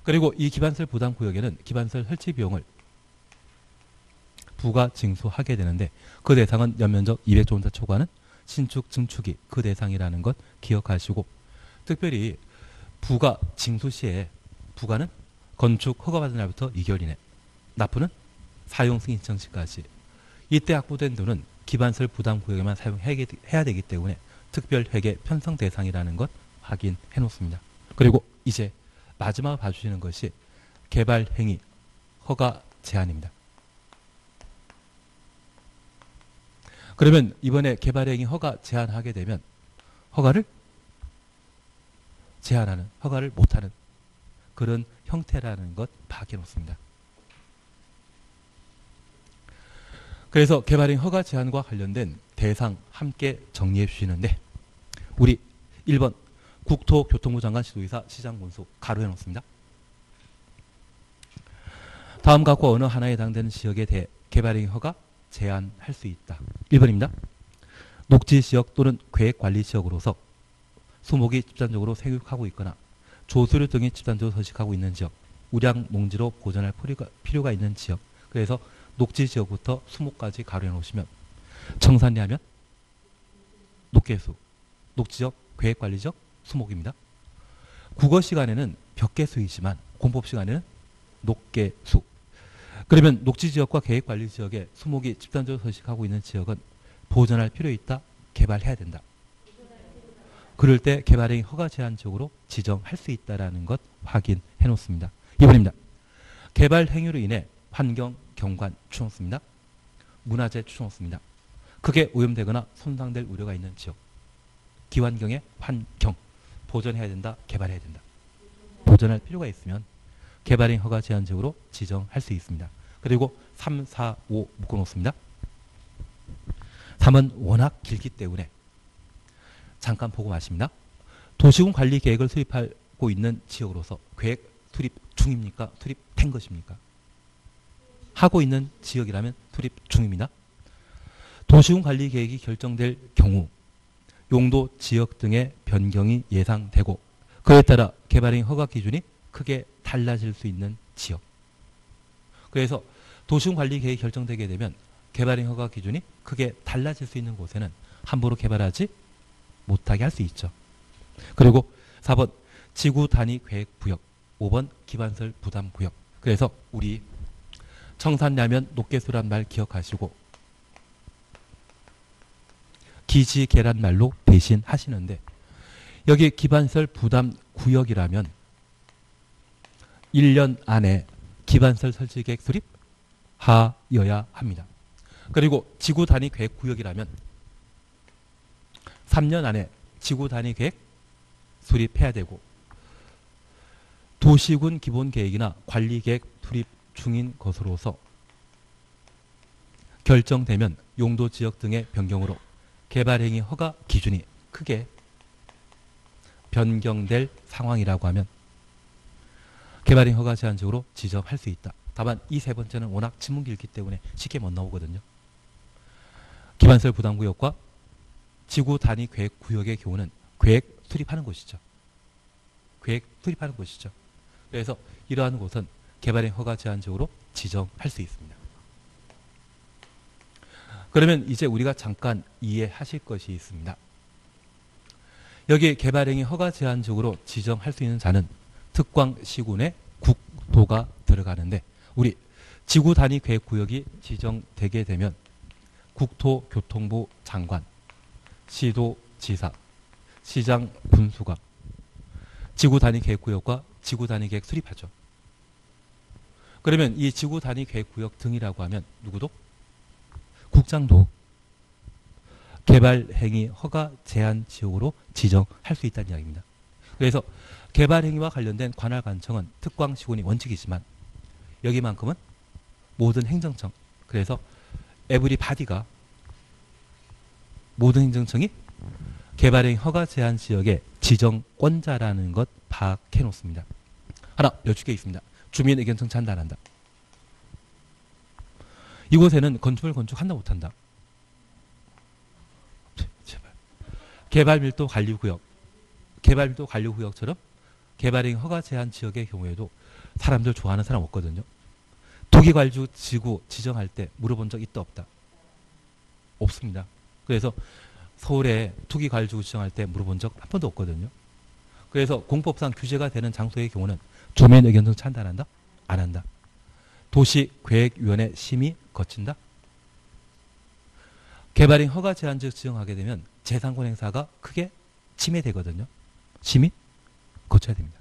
그리고 이 기반시설 부담구역에는 기반시설 설치 비용을 부가 징수하게 되는데 그 대상은 연면적 200제곱미터 초과는 신축 증축이 그 대상이라는 것 기억하시고, 특별히 부가 징수 시에 부가는 건축 허가받은 날부터 2개월 이내, 납부는 사용 승인 신청 시까지, 이때 확보된 돈은 기반시설 부담구역에만 사용해야 되기 때문에 특별회계 편성 대상이라는 것 확인해 놓습니다. 그리고 이제 마지막으로 봐주시는 것이 개발행위 허가 제한입니다. 그러면 이번에 개발행위 허가 제한하게 되면 허가를 제한하는, 허가를 못하는 그런 형태라는 것 파악해 놓습니다. 그래서 개발행위 허가 제한과 관련된 대상 함께 정리해 주시는데 우리 1번 국토교통부 장관 지도이사 시장군수 가로해 놓습니다. 다음 각과 어느 하나에 해당되는 지역에 대해 개발행위 허가 제한할 수 있다. 1번입니다. 녹지지역 또는 계획관리지역으로서 수목이 집단적으로 생육하고 있거나 조수류 등이 집단적으로 서식하고 있는 지역, 우량 농지로 보존할 필요가 있는 지역. 그래서 녹지지역부터 수목까지 가로해 놓으시면 청산리 하면 녹개수, 녹지적, 계획관리적, 수목입니다. 국어 시간에는 벽계수이지만 공법 시간에는 녹계수. 그러면 녹지지역과 계획관리지역에 수목이 집단적으로 서식하고 있는 지역은 보존할 필요 있다, 개발해야 된다. 그럴 때 개발행위 허가 제한 지역으로 지정할 수 있다는 것 확인해 놓습니다. 2번입니다. 개발 행위로 인해 환경, 경관 추정습니다. 문화재 추정습니다. 크게 오염되거나 손상될 우려가 있는 지역. 기환경의 환경 보존해야 된다, 개발해야 된다. 보존할 필요가 있으면 개발행위 허가 제한 지역으로 지정할 수 있습니다. 그리고 3, 4, 5 묶어놓습니다. 3은 워낙 길기 때문에 잠깐 보고 마십니다. 도시군 관리 계획을 수립하고 있는 지역으로서 계획 수립 중입니까? 수립된 것입니까? 하고 있는 지역이라면 수립 중입니다. 도시군 관리 계획이 결정될 경우 용도 지역 등의 변경이 예상되고 그에 따라 개발행위 허가 기준이 크게 달라질 수 있는 지역. 그래서 도시군 관리 계획이 결정되게 되면 개발행위 허가 기준이 크게 달라질 수 있는 곳에는 함부로 개발하지 못하게 할 수 있죠. 그리고 4번 지구 단위 계획 구역, 5번 기반설 부담 구역. 그래서 우리 청산야면 녹개수란 말 기억하시고 기지 계란말로 대신 하시는데 여기 기반설 부담 구역이라면 1년 안에 기반설 설치 계획 수립하여야 합니다. 그리고 지구 단위 계획 구역이라면 3년 안에 지구 단위 계획 수립해야 되고 도시군 기본 계획이나 관리 계획 수립 중인 것으로서 결정되면 용도 지역 등의 변경으로 개발행위 허가 기준이 크게 변경될 상황이라고 하면 개발행위 허가 제한적으로 지정할 수 있다. 다만 이 세 번째는 워낙 지문 길기 때문에 쉽게 못 나오거든요. 기반설 부담구역과 지구 단위 계획 구역의 경우는 계획 수립하는 곳이죠. 계획 수립하는 곳이죠. 그래서 이러한 곳은 개발행위 허가 제한적으로 지정할 수 있습니다. 그러면 이제 우리가 잠깐 이해하실 것이 있습니다. 여기 개발행위 허가 제한적으로 지정할 수 있는 자는 특광시군의 국토가 들어가는데 우리 지구 단위 계획 구역이 지정되게 되면 국토교통부 장관, 시도지사, 시장 군수가 지구 단위 계획 구역과 지구 단위 계획 수립하죠. 그러면 이 지구 단위 계획 구역 등이라고 하면 누구도? 국장도 개발 행위 허가 제한 지역으로 지정할 수 있다는 이야기입니다. 그래서 개발 행위와 관련된 관할 관청은 특광시군이 원칙이지만 여기만큼은 모든 행정청, 그래서 에브리바디가 모든 행정청이 개발행위 허가 제한 지역의 지정권자라는 것 파악해 놓습니다. 하나 여쭙게 있습니다. 주민 의견청 찬단한다. 이곳에는 건축을 건축한다 못한다. 제발. 개발밀도 관리구역, 개발밀도 관리구역처럼 개발행위 허가 제한 지역의 경우에도 사람들 좋아하는 사람 없거든요. 토기관리지구 지구 지정할 때 물어본 적 있다 없다? 없습니다. 그래서 서울에 토기관리지구 지정할 때 물어본 적 한 번도 없거든요. 그래서 공법상 규제가 되는 장소의 경우는 주민 의견청 찬단한다? 안 한다. 도시계획위원회 심의 거친다? 개발행위 허가 제한 지역 지정하게 되면 재산권 행사가 크게 침해되거든요. 심의 거쳐야 됩니다.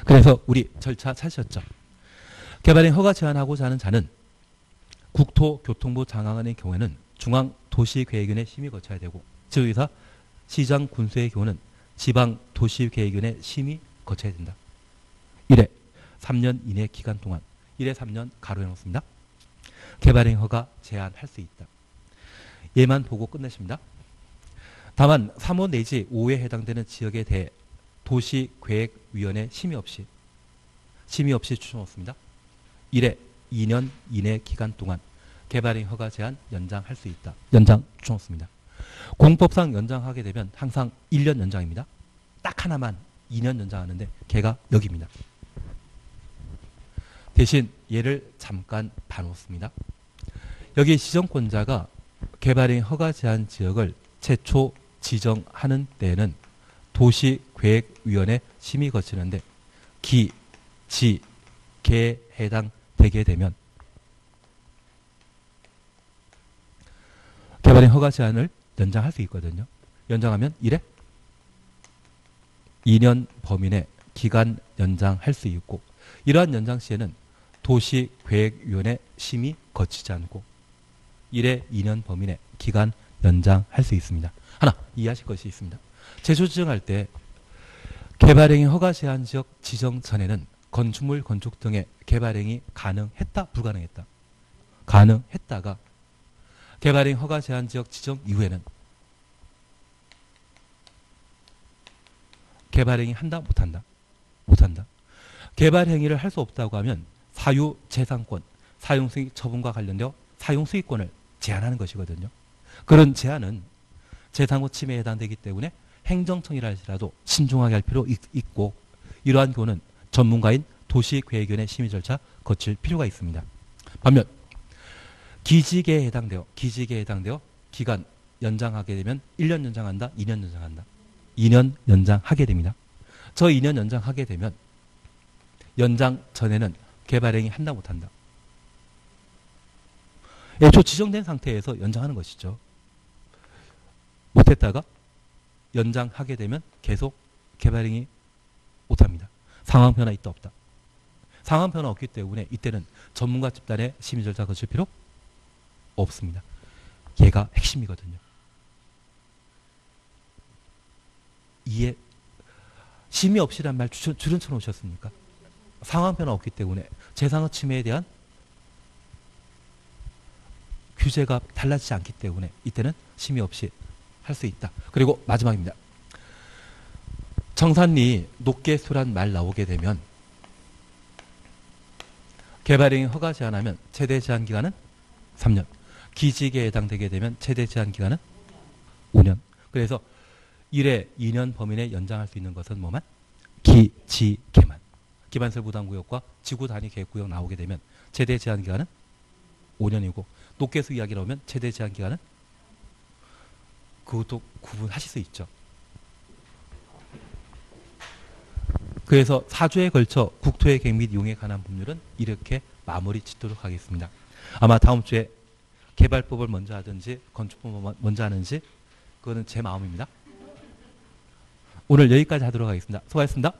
그래서 우리 절차 찾으셨죠? 개발행위 허가 제한하고자 하는 자는 국토교통부 장관의 경우에는 중앙도시계획위원회 심의 거쳐야 되고 지도이사 시장 군수의 경우는 지방도시계획위원회 심의 거쳐야 된다. 1회 3년 이내 기간 동안 1회 3년 가로해 놓습니다. 개발행위 허가 제한할 수 있다. 얘만 보고 끝내십니다. 다만 3호 내지 5호에 해당되는 지역에 대해 도시계획위원회 심의 없이 추천했습니다. 1회 2년 이내 기간 동안 개발행위 허가 제한 연장할 수 있다. 연장 추천했습니다. 공법상 연장하게 되면 항상 1년 연장입니다. 딱 하나만 2년 연장하는데 걔가 여기입니다. 대신 얘를 잠깐 봐놓습니다. 여기 지정권자가 개발행위 허가 제한 지역을 최초 지정하는 때에는 도시계획위원회 심의 거치는데 기, 지, 개에 해당되게 되면 개발행 허가 제한을 연장할 수 있거든요. 연장하면 1회 2년 범위 내 기간 연장할 수 있고, 이러한 연장 시에는 도시계획위원회 심의 거치지 않고 1회 2년 범위 내 기간 연장할 수 있습니다. 하나 이해하실 것이 있습니다. 제조 지정할 때 개발행위 허가 제한 지역 지정 전에는 건축물, 건축 등의 개발행위 가능했다, 불가능했다? 가능했다가 개발행위 허가 제한 지역 지정 이후에는 개발행위 한다, 못한다? 못한다. 개발행위를 할 수 없다고 하면 사유재산권, 사용수익 처분과 관련되어 사용수익권을 제한하는 것이거든요. 그런 제한은 재산권 침해에 해당되기 때문에 행정청이라 할지라도 신중하게 할 필요 있고, 이러한 경우는 전문가인 도시계획위원회 심의 절차 거칠 필요가 있습니다. 반면 기지계에 해당되어 기간 연장하게 되면 1년 연장한다, 2년 연장한다. 2년 연장하게 됩니다. 저 2년 연장하게 되면 연장 전에는 개발행위 한다, 못한다? 애초 지정된 상태에서 연장하는 것이죠. 못했다가 연장하게 되면 계속 개발행위 못합니다. 상황 변화 있다, 없다? 상황 변화 없기 때문에 이때는 전문가 집단의 심의 절차 거칠 필요 없습니다. 얘가 핵심이거든요. 이해, 심의 없이란 말 줄은 쳐놓으셨습니까? 상황 변화 없기 때문에 재산의 침해에 대한 규제가 달라지지 않기 때문에 이때는 심의 없이 할 수 있다. 그리고 마지막입니다. 정산리 높게수란 말 나오게 되면 개발행위 허가 제한하면 최대 제한 기간은 3년. 기지계에 해당되게 되면 최대 제한 기간은 5년. 그래서 1회 2년 범위 내 연장할 수 있는 것은 뭐만? 기지계만. 기반시설 부담구역과 지구 단위 계획구역 나오게 되면 최대 제한 기간은 5년이고, 높게수 이야기 나오면 최대 제한 기간은, 그것도 구분하실 수 있죠. 그래서 4주에 걸쳐 국토의 계획 및 이용에 관한 법률은 이렇게 마무리 짓도록 하겠습니다. 아마 다음 주에 개발법을 먼저 하든지 건축법을 먼저 하는지 그거는 제 마음입니다. 오늘 여기까지 하도록 하겠습니다. 수고하셨습니다.